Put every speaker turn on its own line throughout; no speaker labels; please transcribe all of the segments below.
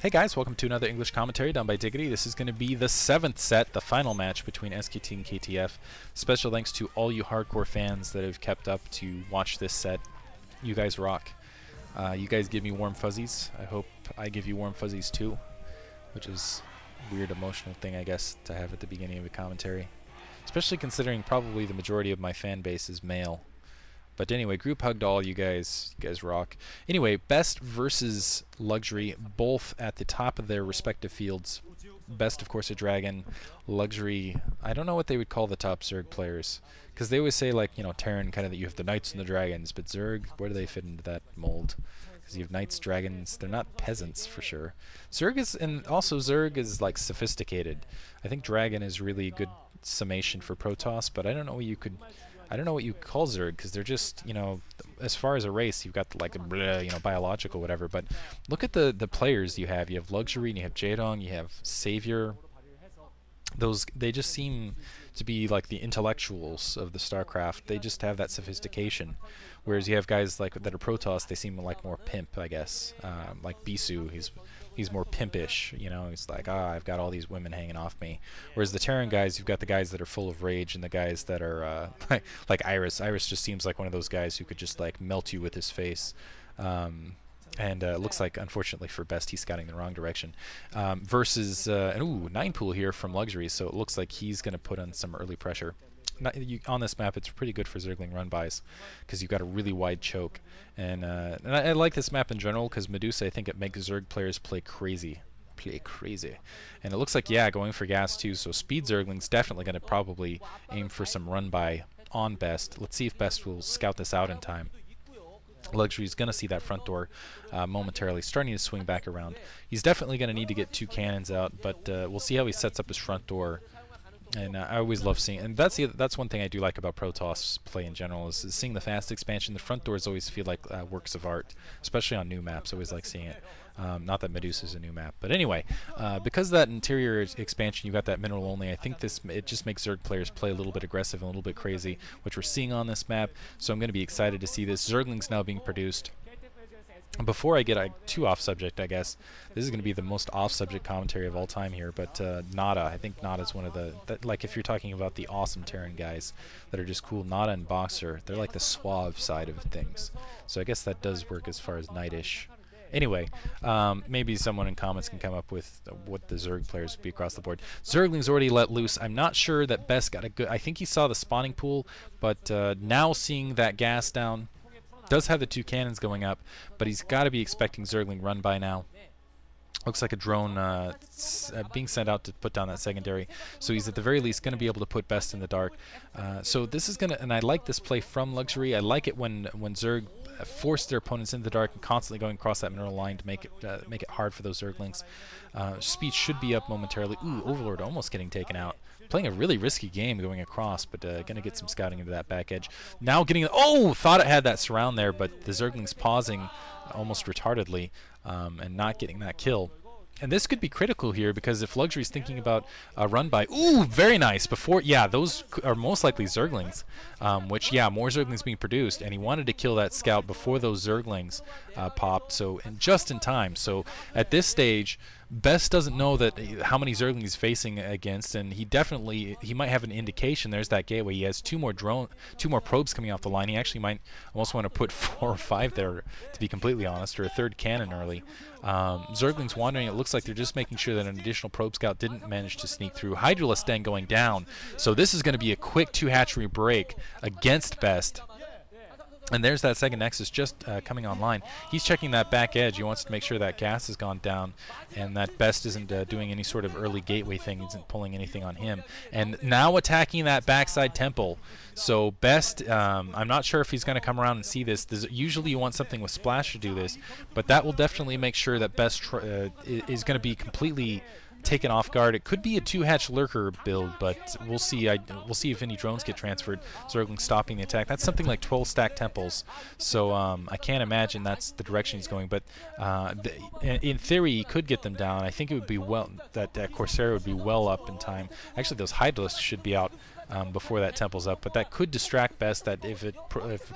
Hey guys, welcome to another English commentary done by Diggity. This is going to be the 7th set, the final match between SKT and KTF. Special thanks to all you hardcore fans that have kept up to watch this set. You guys rock. You guys give me warm fuzzies. I hope I give you warm fuzzies too, which is a weird emotional thing, I guess, to have at the beginning of a commentary. Especially considering probably the majority of my fan base is male. But anyway, group hug to all you guys. You guys rock. Anyway, Best versus Luxury, both at the top of their respective fields. Best, of course, a dragon. Luxury, I don't know what they would call the top Zerg players. Because they always say, like, you know, Terran, kind of that you have the Knights and the Dragons. But Zerg, where do they fit into that mold? Because you have Knights, Dragons, they're not peasants for sure. Zerg is, and also Zerg is, like, sophisticated. I think Dragon is really a good summation for Protoss, but I don't know what you could... I don't know what you call Zerg, because they're just, you know, as far as a race, you've got like a, you know, biological whatever. But look at the players you have. You have Luxury, and you have Jaedong, you have Savior. Those, they just seem to be like the intellectuals of the StarCraft. They just have that sophistication. Whereas you have guys like that are Protoss, they seem like more pimp, I guess. Like Bisu, he's more pimpish, you know. He's like, I've got all these women hanging off me. Whereas the Terran guys, you've got the guys that are full of rage and the guys that are like Iris. Iris just seems like one of those guys who could just like melt you with his face. And it looks like, unfortunately for Best, he's scouting the wrong direction. Versus, ooh, 9 pool here from Luxury, so it looks like he's going to put on some early pressure. On this map, it's pretty good for Zergling run-bys, because you've got a really wide choke. And I like this map in general, because Medusa, I think it makes Zerg players play crazy. And it looks like, yeah, going for gas too, so Speed Zergling's definitely going to probably aim for some run-by on Best. Let's see if Best will scout this out in time. Luxury's going to see that front door momentarily, starting to swing back around. He's definitely going to need to get 2 cannons out, but we'll see how he sets up his front door. And I always love seeing, and that's one thing I do like about Protoss play in general, is seeing the fast expansion. The front doors always feel like works of art, especially on new maps. I always like seeing it. Not that Medusa is a new map, but anyway, because of that interior expansion, you've got that mineral only. I think it just makes Zerg players play a little bit aggressive and a little bit crazy, which we're seeing on this map. So I'm going to be excited to see this. Zergling's now being produced. Before I get too off subject, I guess, this is going to be the most off subject commentary of all time here, but Nada, I think Nada's one of the, like if you're talking about the awesome Terran guys that are just cool, Nada and Boxer, they're like the suave side of things. So I guess that does work as far as Knightish. Anyway, maybe someone in comments can come up with what the Zerg players would be across the board. Zergling's already let loose. I'm not sure that Best got a good, I think he saw the spawning pool, but now seeing that gas down, does have the 2 cannons going up, but he's got to be expecting Zergling run by now. Looks like a drone being sent out to put down that secondary, so he's at the very least going to be able to put Best in the dark. So this is going to, and I like this play from Luxury. I like it when Zerg force their opponents into the dark and constantly going across that mineral line to make it hard for those Zerglings. Speed should be up momentarily. Ooh, Overlord almost getting taken out. Playing a really risky game going across, but going to get some scouting into that back edge. Now getting... Oh! Thought it had that surround there, but the Zergling's pausing almost retardedly and not getting that kill. And this could be critical here, because if Luxury's thinking about a run-by... Ooh! Very nice! Before... Yeah, those are most likely Zerglings, which, yeah, more Zerglings being produced, and he wanted to kill that scout before those Zerglings popped, so, and just in time. So, at this stage... Best doesn't know that how many Zerglings he's facing against, and he might have an indication. There's that gateway. He has 2 more probes coming off the line. He actually might almost want to put 4 or 5 there, to be completely honest, or a 3rd cannon early. Zergling's wandering. It looks like they're just making sure that an additional probe scout didn't manage to sneak through. Hydralisk then going down. So this is going to be a quick 2 hatchery break against Best. And there's that second Nexus just coming online. He's checking that back edge. He wants to make sure that gas has gone down and that Best isn't doing any sort of early gateway thing, isn't pulling anything on him. And now attacking that backside temple. So Best, I'm not sure if he's going to come around and see this. Usually you want something with Splash to do this, but that will definitely make sure that Best is going to be completely taken off guard. It could be a 2-hatch lurker build, but we'll see. We'll see if any drones get transferred. Zergling stopping the attack. That's something like 12 stack temples, so I can't imagine that's the direction he's going. But in theory, he could get them down. I think it would be well that Corsair would be well up in time. Actually, those Hydralisks should be out before that temple's up. But that could distract Best. That if the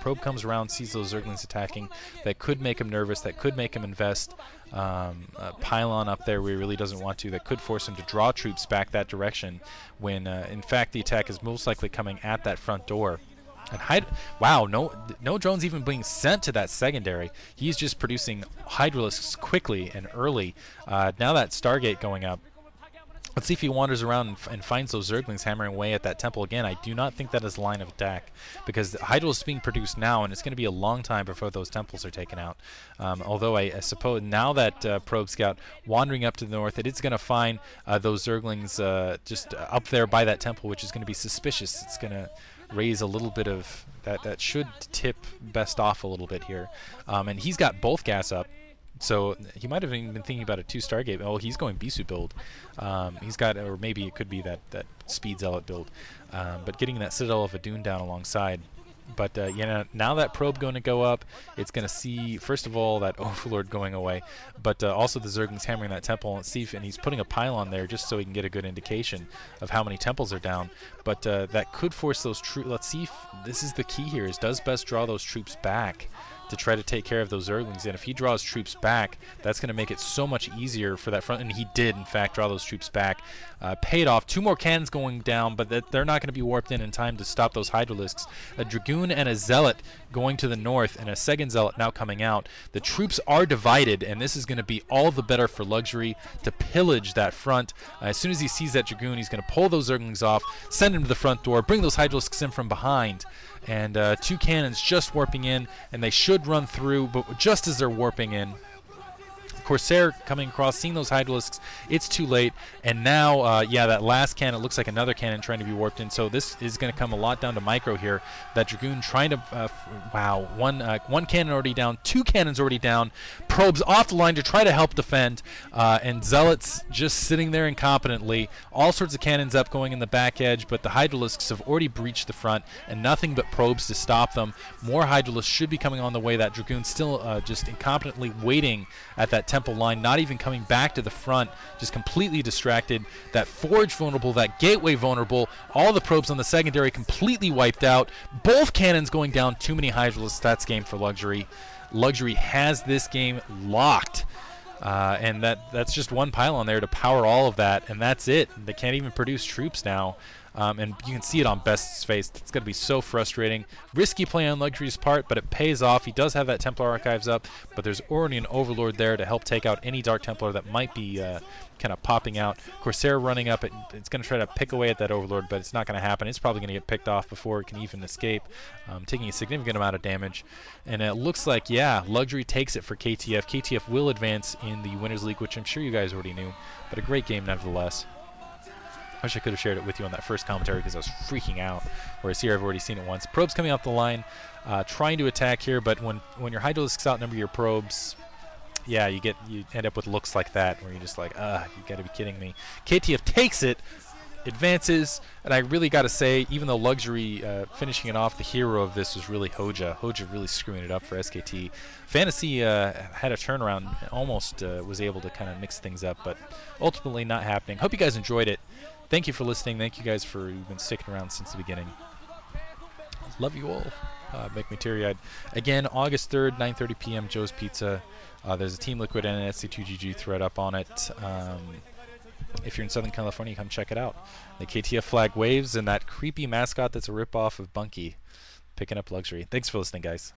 probe comes around, sees those zerglings attacking, that could make him nervous. That could make him invest a pylon up there where he really doesn't want to. That could force him to draw troops back that direction when, in fact, the attack is most likely coming at that front door. And wow, no drones even being sent to that secondary. He's just producing Hydralisks quickly and early. Now that Stargate going up. Let's see if he wanders around and finds those Zerglings hammering away at that temple again. I do not think that is line of attack, because the Hydra is being produced now, and it's going to be a long time before those temples are taken out. Although I suppose now that Probe Scout wandering up to the north, it is going to find those Zerglings just up there by that temple, which is going to be suspicious. It's going to raise a little bit of that should tip Best off a little bit here. And he's got both gas up. So he might have even been thinking about a 2 Stargate. Oh, he's going Bisu build. He's got, or maybe it could be that Speed Zealot build. But getting that Citadel of Adun down alongside. But you know, now that probe going to go up, it's going to see first of all that Overlord going away, but also the Zerglings hammering that temple and see if, and he's putting a pylon there just so he can get a good indication of how many temples are down. But that could force those troops. Let's see if this is the key here: is does Best draw those troops back to try to take care of those Zerglings? And if he draws troops back, that's going to make it so much easier for that front. And he did, in fact, draw those troops back. Paid off. 2 more cannons going down, but they're not going to be warped in time to stop those Hydralisks. A Dragoon and a Zealot going to the north, and a second Zealot now coming out. The troops are divided, and this is going to be all the better for Luxury to pillage that front. As soon as he sees that Dragoon, he's going to pull those Zerglings off, send him to the front door, bring those Hydralisks in from behind. And 2 cannons just warping in, and they should run through, but just as they're warping in, Corsair coming across, seeing those Hydralisks, it's too late, and now, yeah, that last cannon looks like another cannon trying to be warped in, so this is going to come a lot down to micro here. That Dragoon trying to, wow, one cannon already down, 2 cannons already down, probes off the line to try to help defend, and Zealots just sitting there incompetently, all sorts of cannons up going in the back edge, but the Hydralisks have already breached the front, and nothing but probes to stop them. More Hydralisks should be coming on the way. That Dragoon still just incompetently waiting at that temple line, not even coming back to the front, just completely distracted. That forge vulnerable, that gateway vulnerable, all the probes on the secondary completely wiped out. Both cannons going down, too many Hydralisks. That's game for Luxury. Luxury has this game locked. And that's just one pylon there to power all of that, and that's it. They can't even produce troops now. And you can see it on Best's face. It's going to be so frustrating. Risky play on Luxury's part, but it pays off. He does have that Templar Archives up, but there's already an Overlord there to help take out any Dark Templar that might be kind of popping out. Corsair running up. It's going to try to pick away at that Overlord, but it's not going to happen. It's probably going to get picked off before it can even escape, taking a significant amount of damage. And it looks like, yeah, Luxury takes it for KTF. KTF will advance in the Winners League, which I'm sure you guys already knew, but a great game nevertheless. I wish I could have shared it with you on that first commentary because I was freaking out. Whereas here I've already seen it once. Probes coming out the line, trying to attack here, but when your Hydralisks outnumber your probes, yeah, you end up with looks like that where you're just like, you got to be kidding me. KTF takes it, advances, and I really got to say, even though Luxury finishing it off, the hero of this was really Hoja. Hoja really screwing it up for SKT. Fantasy had a turnaround, almost was able to kind of mix things up, but ultimately not happening. Hope you guys enjoyed it. Thank you for listening. Thank you guys for you've been sticking around since the beginning. Love you all. Make me teary-eyed. Again, August 3rd, 9:30 p.m. Joe's Pizza. There's a Team Liquid and an SC2GG thread up on it. If you're in Southern California, come check it out. The KTF flag waves and that creepy mascot that's a ripoff of Bunky picking up Luxury. Thanks for listening, guys.